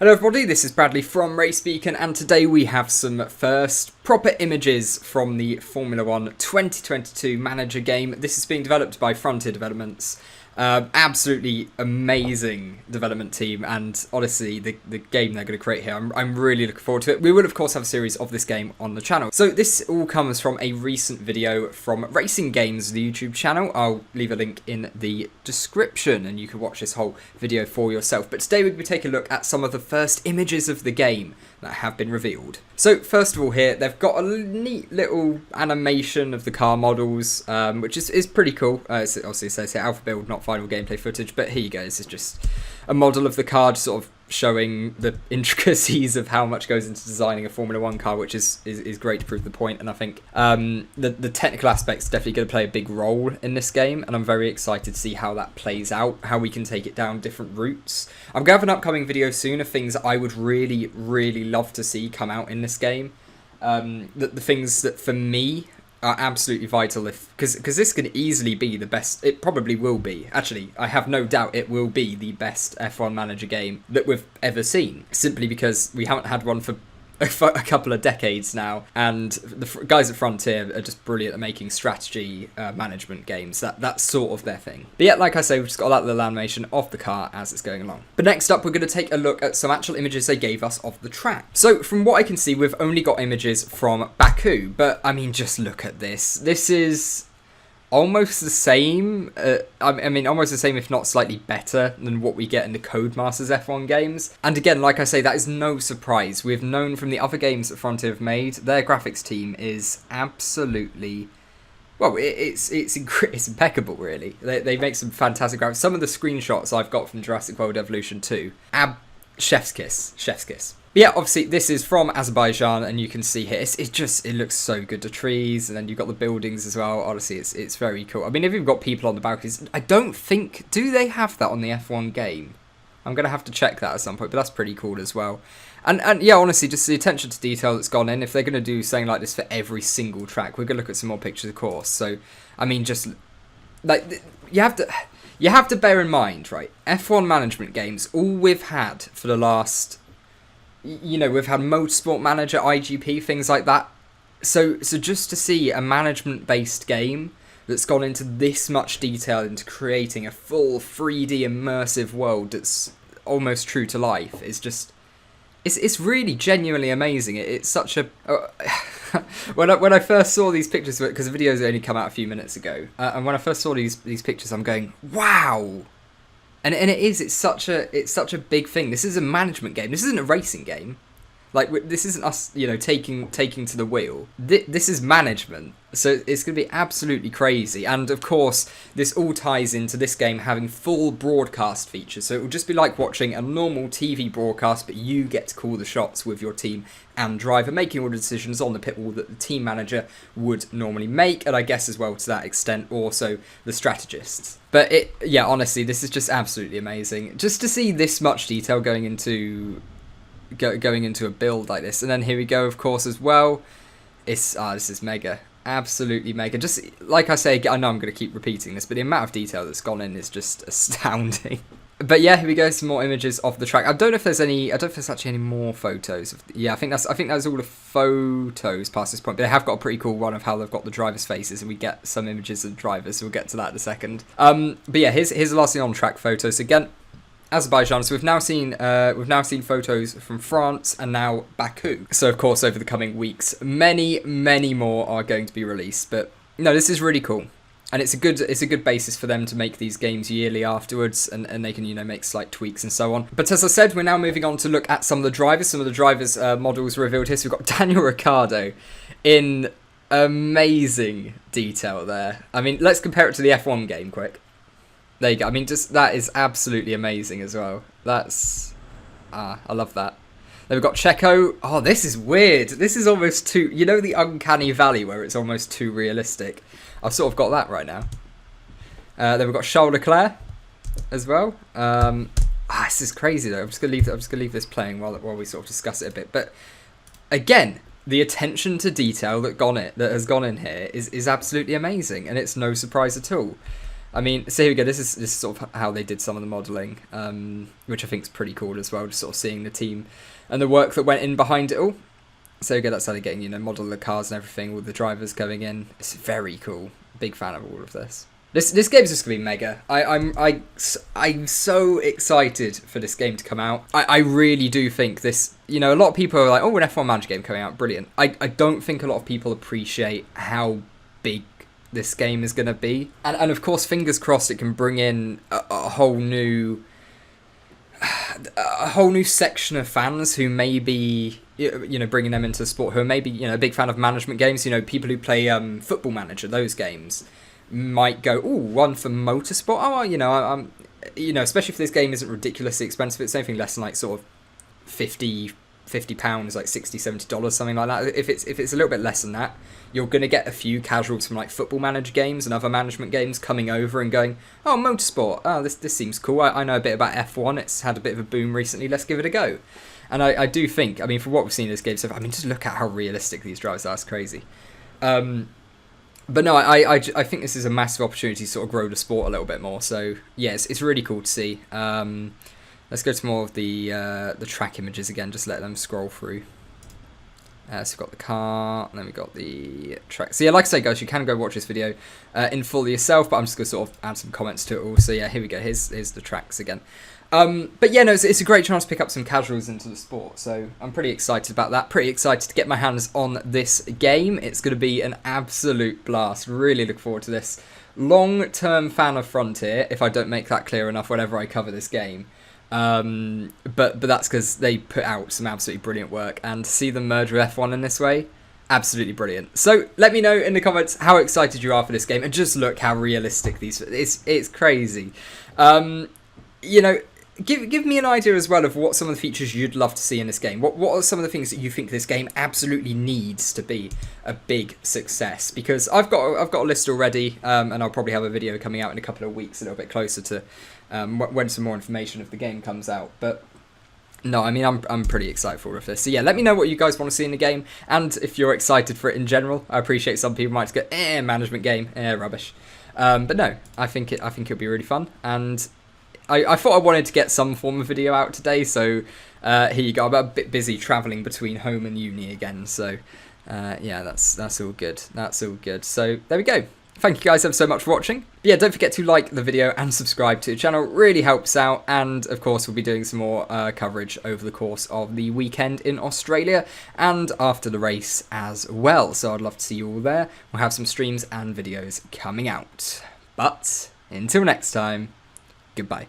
Hello everybody, this is Bradley from Race Beacon, and today we have some first proper images from the Formula 1 2022 manager game. This is being developed by Frontier Developments. Absolutely amazing development team, and honestly the game they're going to create here, I'm really looking forward to it. We will of course have a series of this game on the channel. So this all comes from a recent video from Racing Games, the YouTube channel. I'll leave a link in the description and you can watch this whole video for yourself. But today we're going to take a look at some of the first images of the game that have been revealed. So first of all here, they've got a neat little animation of the car models, which is pretty cool. Obviously it says here alpha build, not final gameplay footage, but here you go. This is just a model of the car, just sort of showing the intricacies of how much goes into designing a Formula 1 car, which is great to prove the point. And I think the technical aspects definitely going to play a big role in this game, and I'm very excited to see how that plays out, how we can take it down different routes. I'm going to have an upcoming video soon of things that I would really love to see come out in this game. The things that for me are absolutely vital, because this can easily be the best. It probably will be. Actually, I have no doubt it will be the best F1 manager game that we've ever seen, simply because we haven't had one for a couple of decades now, and the guys at Frontier are just brilliant at making strategy management games. That's sort of their thing. But yeah, like I say, we've just got that little animation of the car as it's going along. But next up, we're going to take a look at some actual images they gave us of the track. So from what I can see, we've only got images from Baku, but I mean, just look at this. This is almost the same, I mean almost the same if not slightly better than what we get in the Codemasters F1 games. And again, like I say, that is no surprise. We've known from the other games that Frontier have made, their graphics team is absolutely, well, it's impeccable really. They make some fantastic graphics. Some of the screenshots I've got from Jurassic World Evolution 2, chef's kiss. Yeah, obviously this is from Azerbaijan, and you can see here, it looks so good. The trees, and then you've got the buildings as well. Honestly, it's very cool. I mean, if you've got people on the balconies, I don't think, do they have that on the F1 game? I'm going to have to check that at some point, but that's pretty cool as well. And yeah, honestly, just the attention to detail that's gone in. If they're going to do something like this for every single track, we're going to look at some more pictures, of course. So, I mean, just, like, you have to bear in mind, right, F1 management games, all we've had for the last, you know, we've had Motorsport Manager, IGP, things like that. So just to see a management-based game that's gone into this much detail into creating a full 3D immersive world that's almost true to life is just, it's really genuinely amazing. It's such a when I first saw these pictures, because the videos only come out a few minutes ago, and when I first saw these pictures, I'm going, wow. And it's such a big thing. This is a management game. This isn't a racing game. Like, this isn't us, you know, taking to the wheel. This is management. So it's going to be absolutely crazy. And of course, this all ties into this game having full broadcast features. So it will just be like watching a normal TV broadcast, but you get to call the shots with your team and driver, making all the decisions on the pit wall that the team manager would normally make. And I guess as well, to that extent, also the strategists. But yeah, honestly, this is just absolutely amazing. Just to see this much detail going into a build like this. And then here we go, of course, as well. This is mega. Absolutely mega. Just like I say, I know I'm going to keep repeating this, but the amount of detail that's gone in is just astounding. But yeah, here we go, some more images of the track. I don't know if there's actually any more photos. Yeah, I think that's all the photos past this point. But they have got a pretty cool one of how they've got the drivers' faces, and we get some images of the drivers. So we'll get to that in a second. But yeah, here's the last thing on track photos. Again, Azerbaijan. So we've now seen photos from France and now Baku. So of course, over the coming weeks, many more are going to be released. But no, this is really cool. And it's a good basis for them to make these games yearly afterwards, and they can, you know, make slight tweaks and so on. But as I said, we're now moving on to look at some of the drivers. Some of the drivers' models revealed here. So we've got Daniel Ricciardo in amazing detail there. I mean, let's compare it to the F1 game quick. There you go. I mean, just that is absolutely amazing as well. I love that. Then we've got Checo. Oh, this is weird. This is almost too, you know, the uncanny valley where it's almost too realistic. I've sort of got that right now. Then we've got Charles Leclerc as well. This is crazy though. I'm just gonna leave this playing while we sort of discuss it a bit. But again, the attention to detail that has gone in here is absolutely amazing, and it's no surprise at all. I mean, so here we go. This is sort of how they did some of the modelling, which I think is pretty cool as well. Just sort of seeing the team and the work that went in behind it all. So again, that's how they're getting, model the cars and everything, all the drivers going in. It's very cool. Big fan of all of this. This game's just gonna be mega. I'm so excited for this game to come out. I really do think this. A lot of people are like, oh, an F1 Manager game coming out, brilliant. I don't think a lot of people appreciate how big this game is gonna be, and of course, fingers crossed, it can bring in a whole new section of fans who may be, bringing them into the sport, who are maybe, a big fan of management games. People who play Football Manager, those games, might go, oh, one for motorsport. Oh, I'm, especially if this game isn't ridiculously expensive. It's anything less than like sort of £50, like $60-$70, something like that. If it's a little bit less than that, you're going to get a few casuals from like Football Manager games and other management games coming over and going, oh, motorsport, oh, this seems cool. I know a bit about F1. It's had a bit of a boom recently. Let's give it a go. And I do think, I mean, from what we've seen in this game, so just look at how realistic these drivers are. It's crazy. But no, I think this is a massive opportunity to sort of grow the sport a little bit more. So yeah, it's really cool to see. Let's go to more of the track images again. Just let them scroll through. So we've got the car, and then we've got the track. So yeah, like I say, guys, you can go watch this video in full yourself, but I'm just going to sort of add some comments to it all. So yeah, here we go. Here's the tracks again. But yeah, no, it's a great chance to pick up some casuals into the sport, so I'm pretty excited about that. Pretty excited to get my hands on this game. It's going to be an absolute blast. Really look forward to this. Long-term fan of Frontier, if I don't make that clear enough whenever I cover this game. But that's because they put out some absolutely brilliant work, and to see them merge with F1 in this way, absolutely brilliant. So let me know in the comments how excited you are for this game, and just look how realistic these. It's crazy. Give me an idea as well of what some of the features you'd love to see in this game. What are some of the things that you think this game absolutely needs to be a big success? Because I've got a list already, and I'll probably have a video coming out in a couple of weeks, a little bit closer to when some more information of the game comes out. But no, I mean, I'm pretty excited for all of this. So yeah, let me know what you guys want to see in the game, and if you're excited for it in general. I appreciate some people might just go, management game, rubbish. But no, I think it'll be really fun, and I thought I wanted to get some form of video out today, so here you go. I'm a bit busy travelling between home and uni again, so yeah, that's all good. That's all good. So there we go. Thank you guys ever so much for watching. But yeah, don't forget to like the video and subscribe to the channel. It really helps out, and of course we'll be doing some more coverage over the course of the weekend in Australia and after the race as well. So I'd love to see you all there. We'll have some streams and videos coming out. But until next time, goodbye.